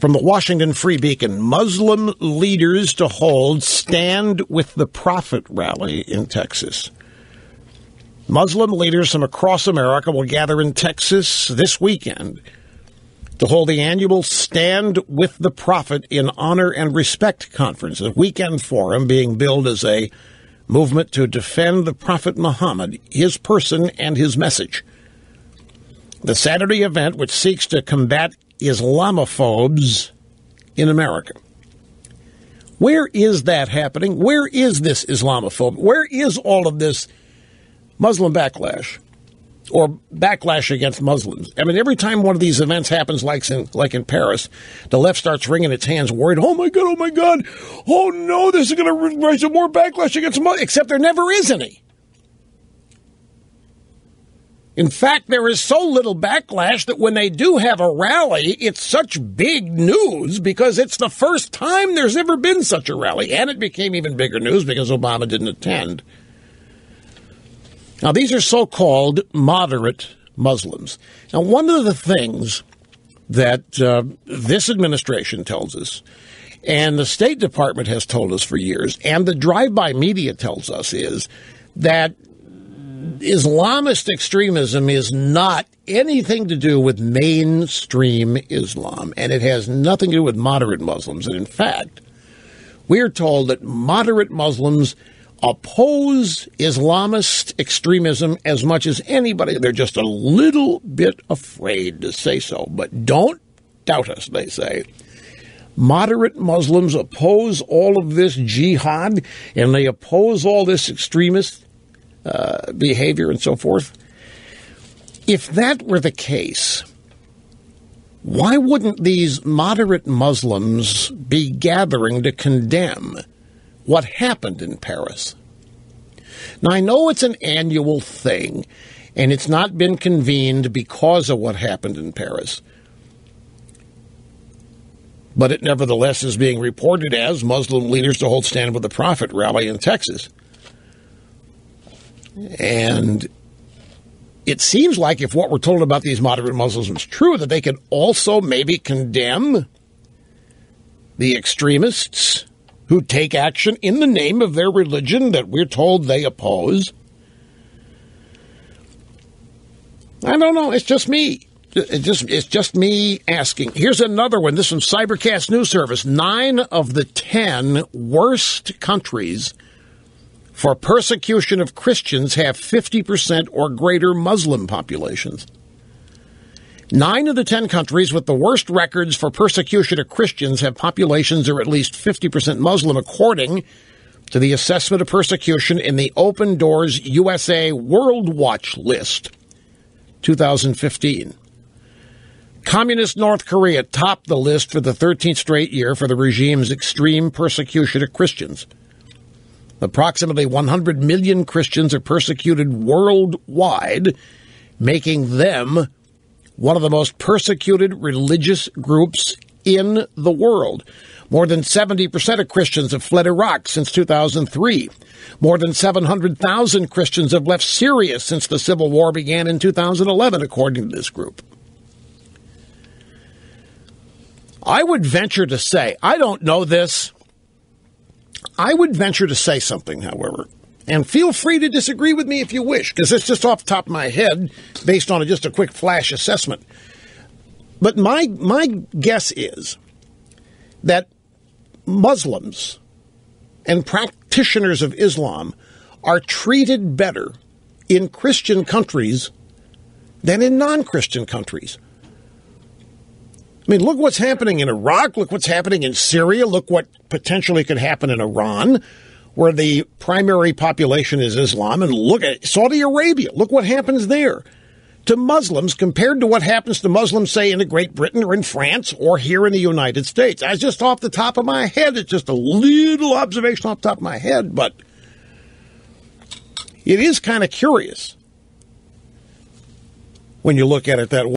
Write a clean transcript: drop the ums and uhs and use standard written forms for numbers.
From the Washington Free Beacon, Muslim leaders to hold Stand with the Prophet rally in Texas. Muslim leaders from across America will gather in Texas this weekend to hold the annual Stand with the Prophet in Honor and Respect Conference, a weekend forum being billed as a movement to defend the Prophet Muhammad, his person, and his message. The Saturday event, which seeks to combat Islamophobes in America. Where is that happening? Where is this Islamophobia? Where is all of this Muslim backlash or backlash against Muslims? I mean, every time one of these events happens, like in Paris, the left starts wringing its hands, worried, oh my God, oh no, this is going to raise more backlash against Muslims, except there never is any. In fact, there is so little backlash that when they do have a rally, it's such big news because it's the first time there's ever been such a rally. And it became even bigger news because Obama didn't attend. Now, these are so-called moderate Muslims. Now, one of the things that this administration tells us, and the State Department has told us for years, and the drive-by media tells us is that Islamist extremism is not anything to do with mainstream Islam, and it has nothing to do with moderate Muslims. And in fact, we are told that moderate Muslims oppose Islamist extremism as much as anybody. They're just a little bit afraid to say so, but don't doubt us, they say. Moderate Muslims oppose all of this jihad, and they oppose all this extremist behavior and so forth. If that were the case, why wouldn't these moderate Muslims be gathering to condemn what happened in Paris? Now, I know it's an annual thing, and it's not been convened because of what happened in Paris. But it nevertheless is being reported as Muslim leaders to hold Stand with the Prophet rally in Texas. And it seems like if what we're told about these moderate Muslims is true, that they could also maybe condemn the extremists who take action in the name of their religion that we're told they oppose. I don't know. It's just me. It's just me asking. Here's another one. This is from Cybercast News Service. 9 of the 10 worst countries for persecution of Christians have 50% or greater Muslim populations. 9 of the 10 countries with the worst records for persecution of Christians have populations that are at least 50% Muslim, according to the assessment of persecution in the Open Doors USA World Watch List, 2015. Communist North Korea topped the list for the 13th straight year for the regime's extreme persecution of Christians. Approximately 100 million Christians are persecuted worldwide, making them one of the most persecuted religious groups in the world. More than 70% of Christians have fled Iraq since 2003. More than 700,000 Christians have left Syria since the civil war began in 2011, according to this group. I would venture to say, I don't know this, I would venture to say something, however, and feel free to disagree with me if you wish, because it's just off the top of my head based on just a quick flash assessment. But my guess is that Muslims and practitioners of Islam are treated better in Christian countries than in non-Christian countries. I mean, look what's happening in Iraq. Look what's happening in Syria. Look what potentially could happen in Iran, where the primary population is Islam. And look at Saudi Arabia. Look what happens there to Muslims compared to what happens to Muslims, say, in Great Britain or in France or here in the United States. That's just off the top of my head. It's just a little observation off the top of my head, but it is kind of curious when you look at it that way.